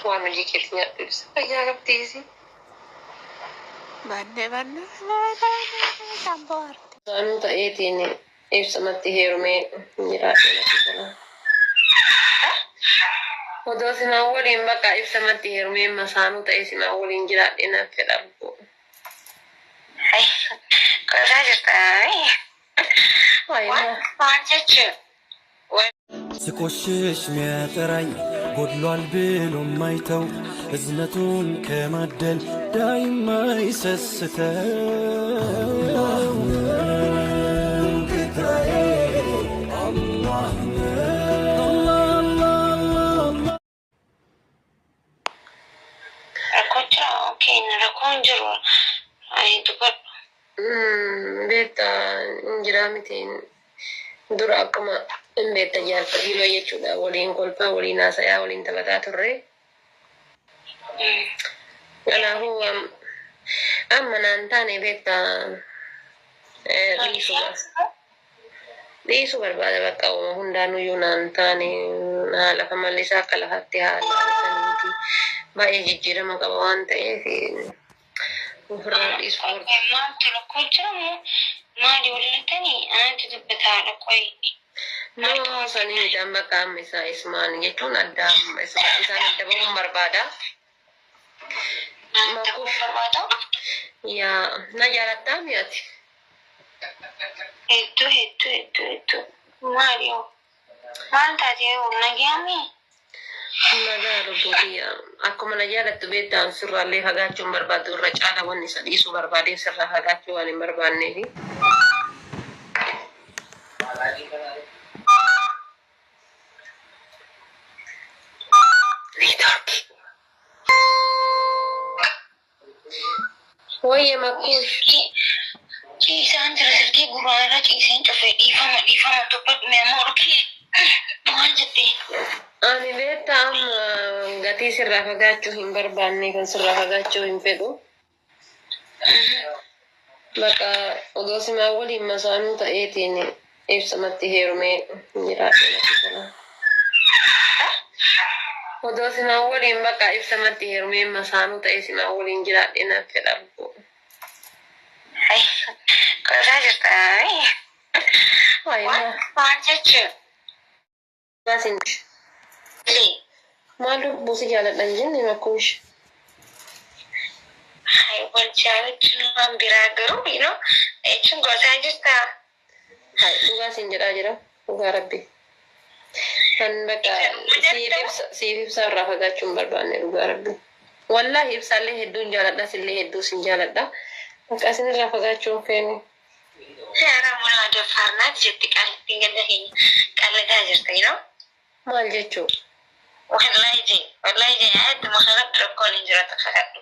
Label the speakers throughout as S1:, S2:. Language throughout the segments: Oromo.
S1: Waan hojii keetti nyaadhu ibsa fayyaa qabdiisi. Saanuu ta'eetiin ibsamatti heerumee jiraadha. Odoo simaan waliin bakka ibsamatti heerumee masaanuu ta'ee simaan waliin jiraadhe naaf fedha. Qoraa jirta. Waan jechuun.
S2: ስቆሽሽ ሚያጠራኝ ጎድሏል ብሎ ማይተው እዝነቱን ከማደል ዳይማ ይሰስተው ጌታዬ አላህ
S1: Beta injiramitiin dura akkuma beta jaarsa biiloo jechuudha. Waliin kolfaa, waliin haasayaa, waliin taphataa turre. Kanaafuu amma naan taane beta dhiisuu barbaada bakka hundaanuyyuu naan taane lafa mallisaa akka lafatti haala saniiti baay'ee jijjiirama qaba waan ta'eef. No, sani jamba kami sa isman jechuun adda isaan adda bahuun barbaada. Yaa na jaalattaa mi'aati.
S3: Hedduu. Maaliyo? Maal taatee nagaami?
S1: Nagaa lubbuutiya. Akkuma na jaalattu beektaan sirraallee fagaachuun barbaadu irra caala wanni isa dhiisuu barbaadee sirraa fagaachuu waan hin barbaanneefi. Wayye makkuush.
S3: Ciisaan jira sirkii gurraarra ciiseen cufee dhiifama dubbatu meemorkii maal jettee?
S1: Ani beektaa amma gatii sirraa fagaachuu hin barbaanne kan sirraa fagaachuu hin fedhu. Bakka odoo simaa waliin masaanuu ta'eetiin ibsamatti heerumee jiraadha. Odoo simaa waliin bakka ibsamatti heerumee masaanuu ta'ee simaa waliin jiraadhe naaf fedha.
S3: Qoraa jirta. Waan jechuun.
S1: Maal lubbuu si jaaladhan jenne makkuush.
S3: Wal jaalachuun waan biraa garuu jechuun gosaa jirta.
S1: Dhugaa siin jedhaa jira. Dhugaa rabbi. Kan bakka siif ibsaa irraa fagaachuun barbaanne dhugaa rabbi. Wallaahi ibsaallee hedduun jaaladha sillee hedduu sin jaaladha. Bakka isin irraa fagaachuun feene.
S3: Seera mana dafaarnaat jetti qalbii ganda keenya qallataa jirta
S1: Maal jechuu?
S3: wallahi je ayat masarat rakkoon hin jiratu fakadhu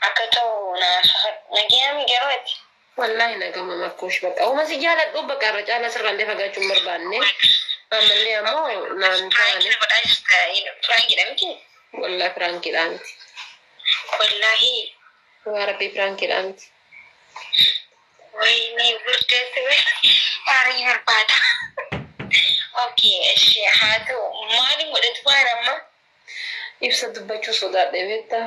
S3: akka ta'u nagaami garooti
S1: Wallahi nagama makkuush bakka uma si jaaladhu bakka irra caala sirraallee fagaachuun barbaanne. Ammallee ammoo naan taane.
S3: Firaankiidha miti?
S1: Wallahi firaankiidhaa miti.
S3: Wallahi.
S1: Waa rabbii firaankiidhaa miti.
S3: Wayne burdeessi aarii barbaada. Okay, haa ta'u maaliin godhatu waan amma?
S1: Ibsa dubbachuu sodaadhee beektaa?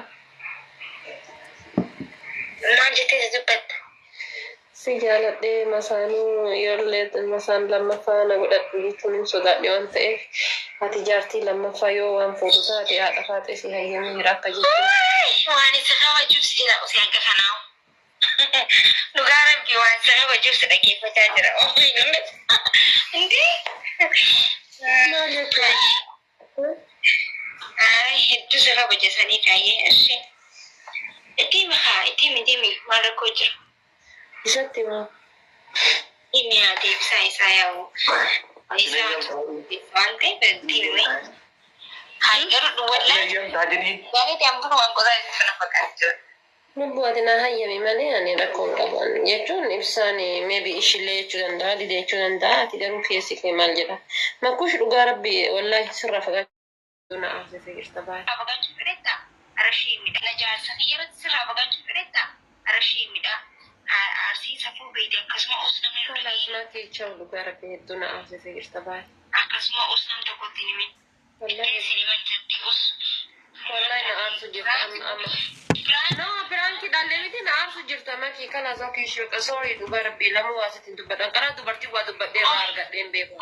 S3: Maal jettee dubbatta?
S1: Si jaaladhee masaanuu yoollee masaan lammaffaa na godhadhu jechuun hin sodaadhe waan ta'eef ati jaartii lammaffaa yoo waan fuutu taate haadha faatee si hayyamee jira akka jechuun.
S3: Waan isa kabajuuf si jira osoo hanqa kanaa. Dhugaa rabbii waan isa kabajuuf si dhaggeeffachaa jira. Indii?
S1: Maal jechuudha?
S3: Hedduu si kabajasanii taa'ee ashee. Itti miti maal rakkoo jira?
S1: Isatti maa?
S3: Inni haa isaa yaa'u. Isaa waan ta'eef itti haa garuu wallaahi. Gaariitti ammoo waan qotaa jechuun fakkaatu jira.
S1: Lubbuu ati na hayyame malee ani rakkoon qaban jechuun ibsaan maybe ishillee jechuu danda'a dide jechuu danda'a ati garuu keessi kee maal jedha. Makkuush dhugaa rabbii wallaahi sirraa fagaachuu na aasifee jirta baay'ee.
S3: Fagaachuu fedhettaa? Arashii midha. Na jaarsa yeroo sirraa fagaachuu fedhettaa? Arashii midha. Arsii safuu keeti akkasuma os namni
S1: Kalaasuma keechaa dhugaa rabbi hedduu na aasise jirta baay'ee.
S3: akkasuma os nam tokkotti himin
S1: Wallahi
S3: siniman jatti os
S1: wallahi na aarsu jirta amma. No, biraanki dhallee miti na aarsu jirta makii kalaasaa kiishoo sorry dhugaa rabbi lama waasitiin dubbadhan karaa dubartii waa dubbadhee irraa argadheen beeku.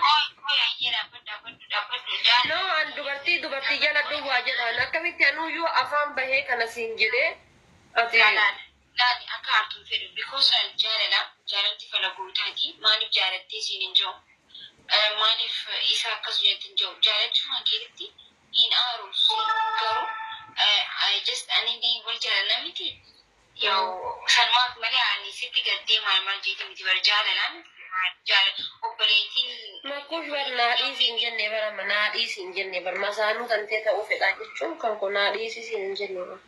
S1: No, an dubartii jala duwwaa jedhaan akkamitti anuyyuu afaan bahee kana siin jedhee ati.
S3: Laali akka artuun fedhu because jaalalti fala guutaati maaliif jaalattee siin hin jiru maaliif isa akkas jetti hin jiru jaalachuu hankeetitti hin aaru garuu just ani wal jaalala miti yoo sanumaaf malee ani sitti gaddee maal jeeti miti bar jaalalaan obboleettiin
S1: Makuuf bar naadhii siin jennee bara naadhii siin jennee bar masaanuu tantee ta'uu fedhaa jechuun kan kun naadhii siin hin jennee bara.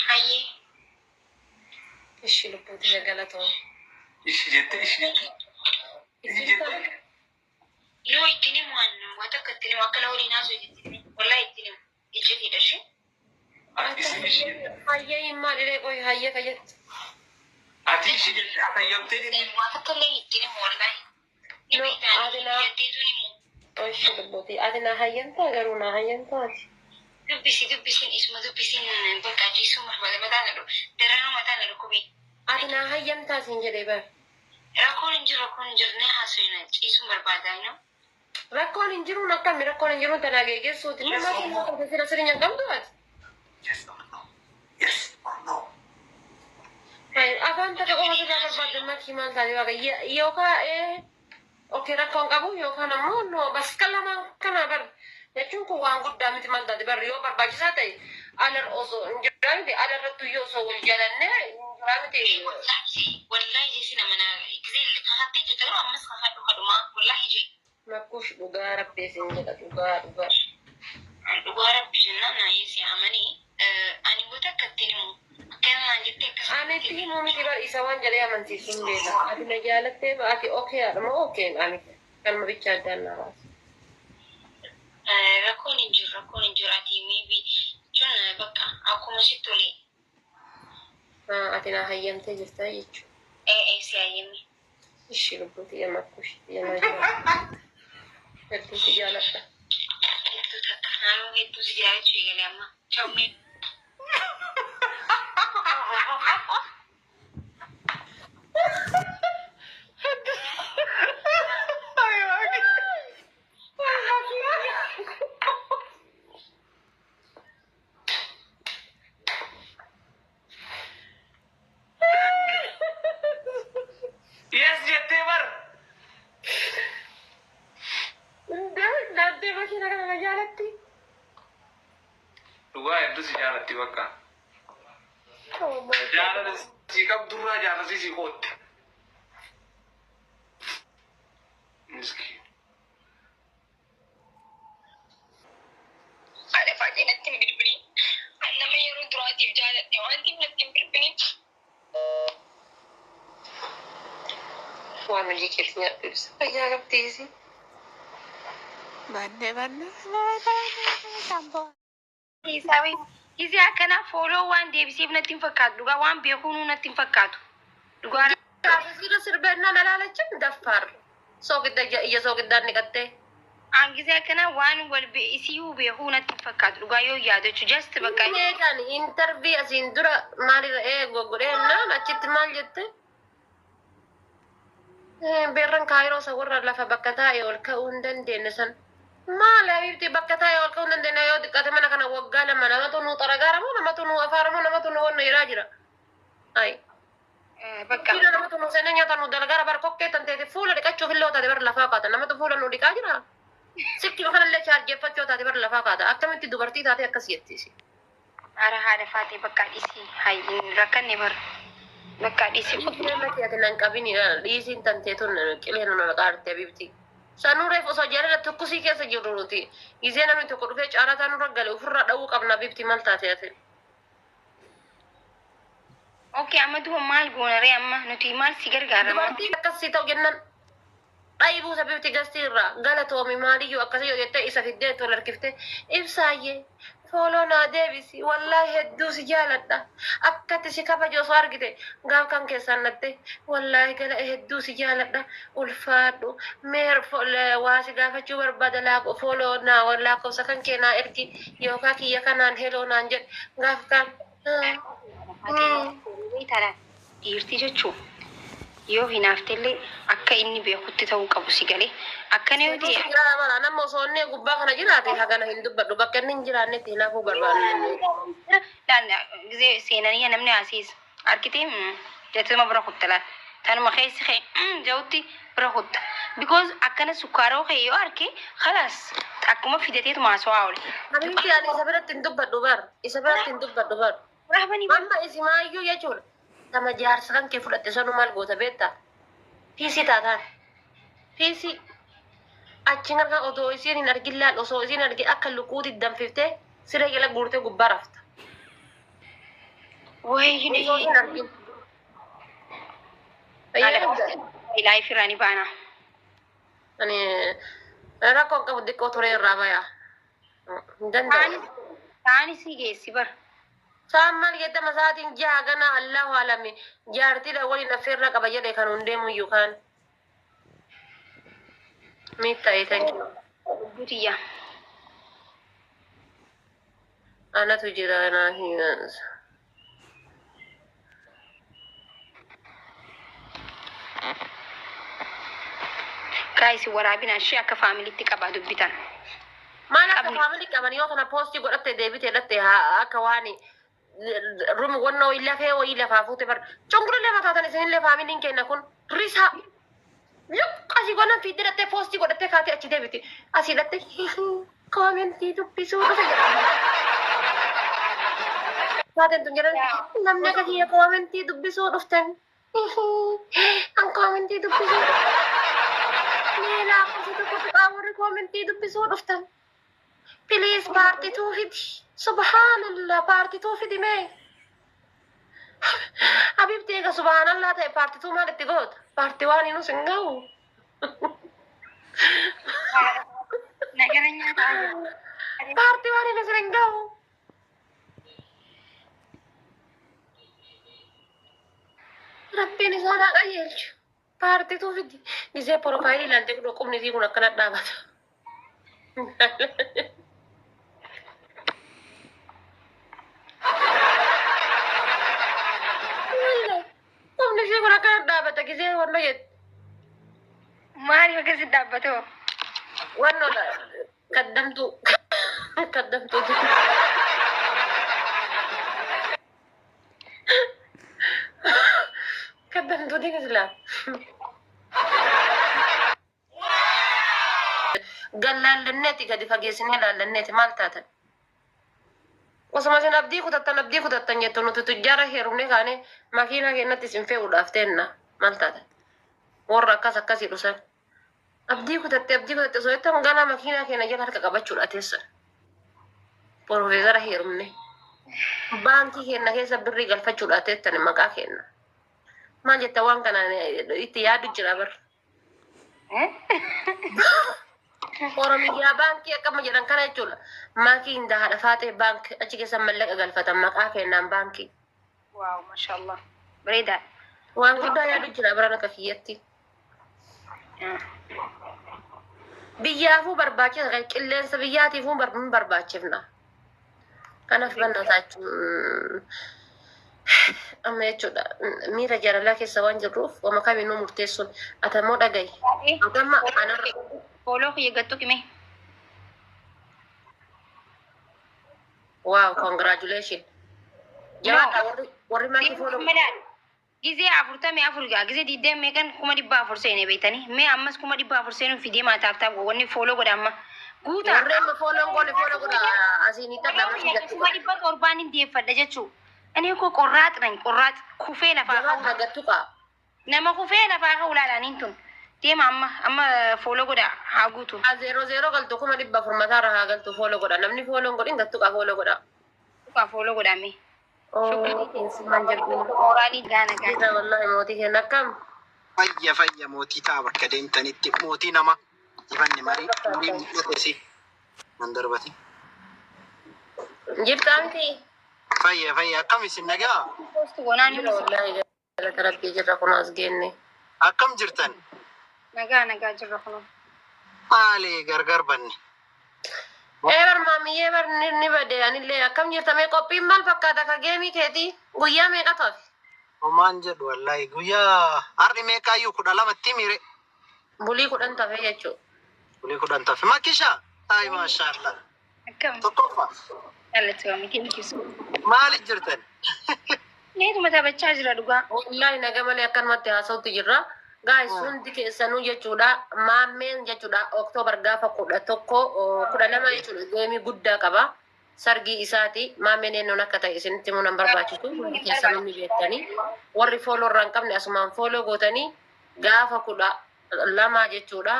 S3: hayyee
S1: Ishi lubbuuti galatoon.
S4: Ishi jette.
S3: yoo ittiin himu waan akka ittiin himu akka lawoliin haasoo jetti wallaa ittiin himu ijjetiidha shi
S1: Hayyee himmaa dhiree qoy hayyee fayyaddu.
S4: Ati ishi jette atayyamtee jedhee.
S3: waan akka illee ittiin himu wallaahi
S1: No,
S3: jetteetu himu
S1: Ishi lubbuuti ati na hayyamtaa garuu na hayyamtaati.
S3: dubbisiin isuma dubbisiin bakka ciisuu mataan jedhu daranuu mataan jedhu kubii
S1: Ati na hayyamtaa siin jedhee bara.
S3: rakkoon hin jiru nee haasoo ciisuu barbaadan no
S1: Rakkoon hin jiruun akkami rakkoon hin jiruun tanaa geeggeessuuti. Nama siin sira sirinya qabdu ati.
S4: Yes or no? Yes or no?
S1: Afaan takka qofa sirraa barbaaddan makii maal taate waaqa yookaan okey rakkoon qabu yookaan ammoo no baska lamaan kana bar jechuun kun waan guddaa miti maal taate bar yoo barbaachisaa ta'e alar osoo hin jiraa miti alarrattu yoo osoo wal jaalannee jiraa miti.
S3: wallahi jeesi namana gisee kakattee jirta garuu ammas kakadhu kadhuma wallahi jee
S1: Makkuuf dhugaa rabbee siin jedha dhugaa.
S3: dhugaa rabbi jennaan naayeesi amanii ani goota akka ittiin himu akkanaan jettee akkasuma
S1: Ani itti himuu miti bar isa waan jedhee amansiisuun beeka. Ati na jaalattee ati okey adhama okeen ani kanuma bicha addaan naa baasa.
S3: rakkoon hin jiru ati maybe jechuun bakka akkuma si tole
S1: Ati na hayyamtee jirta jechuudha.
S3: si hayyame
S1: Ishi lubbuuti makkuuf yamaa jira. Hedduu si jaaladha.
S3: hedduu takka naannoo hedduu si jaalachuu eegalee amma chawmee
S4: Yes jettee bar.
S1: Daandii makiina kana na jaalatti.
S4: Dhugaa hedduu si jaalatti bakka. Jaalala si qabdurraa jaalati si qootte. Miskiin.
S3: haadha faajee natti hin bilbilin nama yeroo duraatiif jaaladhe waantiif natti hin bilbilin
S1: Waan hojii keessa nyaadhu ibsa. Fayyaa qabdiisi.
S3: Hisabii gisee akkanaa fooloo waan deebiseef natti hin fakkaatu dhugaa waan beekuun natti hin fakkaatu dhugaa
S1: Sira sirbennaa nalaalachin daffaar. Soogidda ija soogiddaan niqattee.
S3: an gisee akkanaa waan wal isii beekuu natti hin fakkaatu dhugaa yoo yaadachu just bakka
S1: Eegan intarvii asiin dura maalirra goggodheenaan achitti maal jette? Beerran kaayiroo isa warra lafa bakka taa'e ol ka'uu hin dandeenye san. Maal habiibti bakka taa'e ol ka'uu hin dandeenye yoo xiqqaate mana kana waggaa lama namatu nu xaragaaramoo namatu nu afaaramoo namatu nu wanna jiraa jira. Ayi.
S3: bakka
S1: Kira namatu nu seenee nyaata nu dalagara bar kokkee tan teete fuula dhiqachuuf illee taate bar lafaa kaata namatu fuula nu dhiqaa jira. Sikki kanallee chaarjeeffachuu taate bar lafaa kaata akkamitti dubartii taate akkas jettisi.
S3: ara haadha faatee bakka dhiisii hayyin rakkanne bar bakka dhiisii
S1: Mati ati nan qabini dhiisiin tantee tun qilee nu qaarte bibti. Sanureef osoo jaalala tokkosii keessa jirru nuti. Gizee namni tokko dhufee caarataa nurra gale ofirraa dha'uu qabna bibti maal taate ati.
S3: okay amma duba maal goonaree amma nuti maal si gargaara
S1: Dubartii akkasii ta'u jennaan dhayi buusa bibti gastii irraa galatoomi maaliyyuu akkasii yoo jettee isa fiddee tol harkiftee ibsaayyee فولو نادي بسي والله هدو سجالة أكت سكابة جو صار كده قال كان كسانته والله قال هدو سجالة والفادو مير فول واسي قافة جو بربادلا فولو نا ولا كو سكن كنا إركي يوكا كي يكنا هلو نانجد قاف كان
S3: ترى ديرتي جتشو yoo hinaaftellee akka inni beekutti ta'uu qabu si galee akkana yoo ta'e
S1: mala nama osoo gubbaa kana jiraate hagana hin dubbadhu bakka inni hin jiraannetti hinaafuu barbaanne
S3: gisee seenanii namni asiis arkitee jettuma bira kuttalaan tanuma keessi kee jawutti bira kutta because akkana sukkaaroo kee yoo arke khalaas akkuma fidateetu maasawaa oole.
S1: Habibti ani isa biratti hin dubbadhu bar isa biratti hin dubbadhu bar amma isimaayyuu jechuudha. Sama jaarsa kan kee fudhatte sanu maal goota beektaa? Fiisii taataan. Fiisii achi harka otoo isiin hin argin laal osoo isiin argin akka lukuuti danfiftee siree jala guurtee gubbaa rafta.
S3: Wayini.
S1: Osoo hin argin.
S3: Ilaahi firaani baana.
S1: Ani rakkoon qabu xiqqoo turee irraa bayaa. Hin danda'u.
S3: Taani si geessi bara.
S1: Sammal gedda masaatiin jaagana Allahu alami jaartila waliin affeerra qaba jedhe kan hundeemu yookaan mitta thank you
S3: guriya
S1: anatu jira na hiyans
S3: kaisi waraabina shi akka faamiliitti qaba dubbitan
S1: maal akka faamilii qaban yoo kana poostii godhatte deebitee dhatte akka waani rum wonno illa fe wo illa faafute bar chongro le matata ne sen le family kenna kun risa luk asi gona fidira te posti godate kati achi debiti asi datte commenti tu pisu Saten tunjaran namne ka dia commenti tu pisu doftan ang commenti tu pisu Nela kasi tu ko awar commenti tu pisu doftan Please party to hit. Subhanallah party to hit me. Habib tega subhanallah te party to malet got. Party wani no sengau.
S3: nagaranya
S1: Party wani no sengau. Rabbi ni sana kayel. Party to hit. Ise profile lante ko kumni di ko nakana dapat. Kumni si ko nakana dapat kise wala yet.
S3: Mari kasi dabato.
S1: Wano na kadamtu kadamtu kadamtu din sila gallalanneti gadi fageessine laallanneeti maal taatan osuma isin abdii kutattan jettu nuti tujjaara heerumne kaane makiinaa keenyatti isin fe'uudhaaf teenna maal taatan warra akkasii dhusan abdii kutatte osoo jettan ganaa makiinaa keenya jala harka qabachuudha teessan profeesara heerumne baankii keenya keessa birrii galfachuudha teettan maqaa keenya maal jetta waan kana itti yaadu jira bar Oromiyaa baankii akkama jedhan kana jechuudha maakii hin dahaadha faatee baank achi keessa mallaqa galfatan maqaa kennaan baankii
S3: Wow, mashallah. Bereda.
S1: waan guddaa yaadu jira barana akka kiyyatti biyyaafuu barbaachisa kan qilleensa biyyaatiifuu barbaachifna kanaaf bannataachuun amma jechuudha miira jaalalaa keessa waan jirruuf wama kamiinuu murteessuun atamoo dhagayi atamma anarra
S3: Follow ko yagatto kime.
S1: wow congratulations jawaata warri maakii follow
S3: Gize afurta me afurga gize didde me kan kuma dibba afur seene beetani me ammas kuma dibba afur seenu fidee maataaf taaf wonni follow godha amma guuta
S1: warreen follow godha asiin tadama
S3: kuma dibba torbaan hin deeffadha jechuu ani ko qorraat kufee lafaa
S1: jawaata hagattu qaa
S3: nama kufee lafaa ka ulaalaanin tun deema amma follow godha haa guutu
S1: 00 galtu kuma dibba furmataa rahaa galtu follow godha namni follow godhin gattu qaa follow godha
S3: ka follow godha me
S1: man jabbiin
S3: oraalii gaana gaana
S1: wallahi mootii kenna akkam
S5: fayya mootii ta'a bakka deemtanitti mootii nama dibanne marii mul'atesi man darbati
S1: جبتامتي
S5: فيا كم سنجا
S3: Post gonaan
S1: جرا والله جل تربي جرا خلاص جيني
S5: أكم جرتن
S3: nagaa jirra kun.
S5: مالي غرغر بني
S1: eber mami eber ni bade anille akam jirta me kopi mal fakkata ka gemi keti guyya me qatof
S5: ومان جد والله قويا أرني ميكا يوكو دلما تيميري
S1: buli kudan tafe jechu
S5: وليكو دانتا في ماكيشا هاي ما شاء الله
S3: Akkam
S5: تقفى
S3: jaallattu waan kennisu.
S5: مالي جرتن
S3: Neetuma taphachaa jira dhugaa.
S1: wallahi nagamale akkan matti haasawtu jirra guys hundi keessanuu jechuudha maammeen jechuudha October gaafa 11 jechuudha geemi guddaa qaba sargii isaati maammeen eennoon akka ta'e isinitti muun barbaachisu hundi keessanuu ni beektanii warri fooloo irraa hin qabne asumaan fooloo gootanii gaafa 12 jechuudha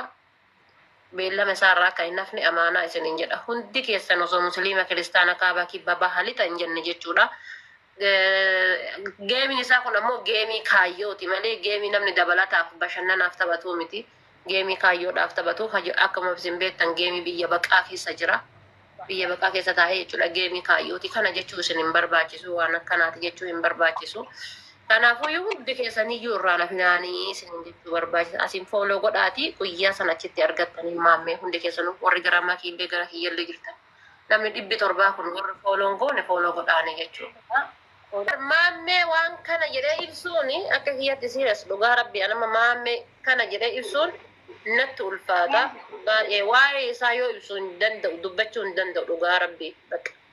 S1: beellama isaarraa akka hin hafne amaanaa isiniin jedha hundi keessan osoo musliima kiristaana kaabaa kibba bahaa lixa hin jenne jechuudha. Geemiin isaa kun ammoo geemii kaayyooti malee geemii namni dabalataaf bashannanaaf taphatu miti. Geemii kaayyoodhaaf taphatu akkuma isin beektan geemii biyya baqaa keessa jira. Biyya baqaa keessa taa'ee jechuudha geemii kaayyooti. Kana jechuu isin hin barbaachisu waan akkanaati jechuu hin barbaachisu. Kanaafuu hundi keessaniyyuu irraa lafinaanii isin jechuu barbaachisa. Asin fooloo godhaati guyyaa sana achitti argattanii maammee hundi keessanuu warri gara makiillee gara hiyyallee jirtan. Namni 700 kun warri fooloon goone fooloo godhaanii jechuudha. Maammee waan kana jedhee ibsuun akka kiyyatti siiras dhugaa rabbi anama maammee kana jedhee ibsuun natti ulfaata. Waa'ee isaa yoo ibsuu hin danda'u dubbachuu hin danda'u dhugaa rabbi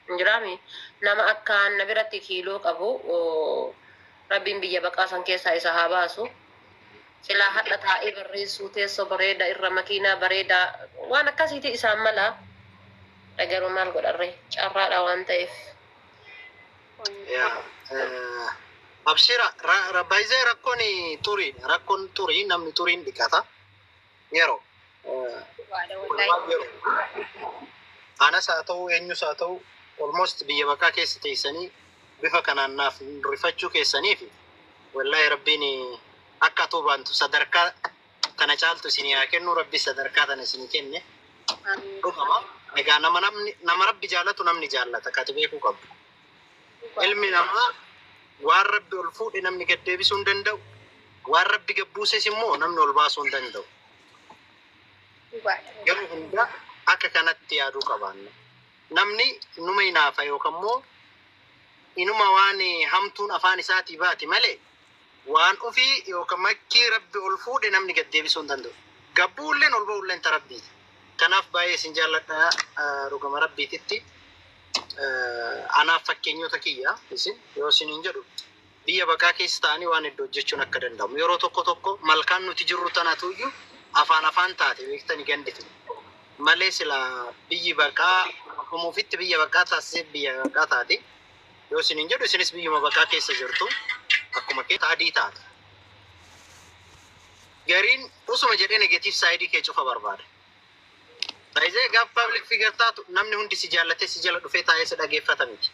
S1: injiraami nama akkaan na biratti kiiloo qabu rabbiin biyya baqaa san keessaa isa haa baasu. Silaa hadha taa'ee barreessuu teessoo bareedaa irra makiinaa bareedaa waan akkasiiti isaan mala dhagaruu maal godharre carraadha waan ta'eef.
S5: يا أبشرة بايزة ركون توري نمني تورين دكاتا يرو أنا ساتو إنيو ساتو almost بيجا كيس تيسني بفكنا ناف رفتشو كيسني في والله ربيني أكتو بانتو صدركا تناجالتو سيني أكنو ربي صدركا تنسيني كني ركما إذا نما ربي جالتو نمني جالتا كاتبيكو كم ilmi namaa waan rabbi ol fuudhe namni gad deebisuu hin danda'u waan rabbi gabbuuses immoo namni ol baasuu hin danda'u garuu hunda akka kanatti yaaduu qabaanna namni numa hinaafa yookaan immoo inuma waan hamtuun afaan isaatii baati malee waan ofii yookaan makkii rabbi ol fuudhe namni gad deebisuu hin danda'u gabbuulleen ol ba'ulleen ta rabbiiti kanaaf baay'ee isin jaalladha dhugama rabbiititti anaaf fakkeenyota kiyya isin yoo isiniin jedhu biyya baqaa keessa ta'anii waan iddoo hojjechuun akka danda'amu yeroo tokko malkaan nuti jirru tanatuyyuu afaan taate beektanii gandite malee sila biyyi baqaa umuufitti biyya baqaa taasisee biyya baqaa taate yoo isiniin jedhu isinis biyyuma baqaa keessa jirtu akkuma keessa adii taate gariin usuma jedhee negatiif saayidii kee cufa barbaada. Baay'ee gaaf public figure taatu namni hundi si jaallatee si jala dhufee taa'ee si dhageeffata miti.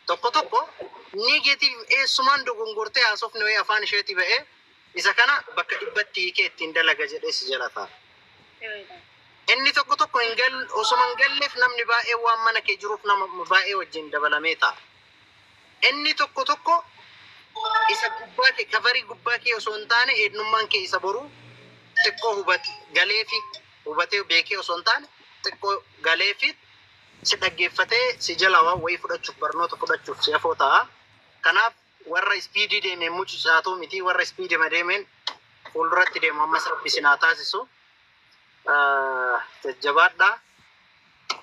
S5: Tokko negative eessumaan dogongortee haasofni wayii afaan isheetii ba'ee isa kana bakka dhibbatti hiikee ittiin dalaga jedhee si jala ta'a. Inni tokko osuma hin galleef namni baay'ee waan mana kee jiruuf nama baay'ee wajjin dabalamee ta'a. Inni tokko isa gubbaa kee kafarii gubbaa kee osoo hin taane eenyummaan kee isa boruu xiqqoo galeefi hubatee beekee osoo hin taane xiqqoo galeefi si dhaggeeffatee si jala waan wayii fudhachuuf barnoota fudhachuuf si afoo ta'a. Kanaaf warra ispiidii deemeen mucucaatuu miti warra ispiidii deemeen fuulduratti deemu ammas rabbi sinaa taasisu jajjabaadha.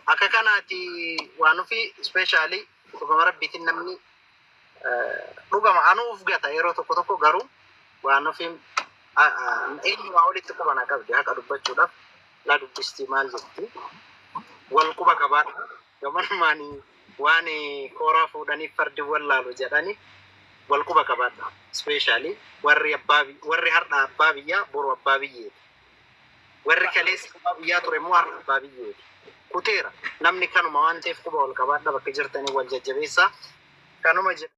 S5: Akka kanaati waan ofii ispeeshaalii dhugama rabbiitiin namni dhugama anuuf gata yeroo tokko garuu waan ofiin eenyumaa walitti qubana qabdi haqa dubbachuudhaaf la dubbisti maal jetti wal quba qabaadha gamanumaanii waan kooraa fuudhanii fardi wallaalu jedhanii wal quba qabaadha ispeeshaalii warri har'a abbaa biyyaa boru abbaa biyyeeti warri kaleessa abbaa biyyaa ture immoo har'a abbaa biyyeeti kuteera namni kanuma waan ta'eef quba wal qabaadha bakka jirtanii wal jajjabeessaa kanuma jedha.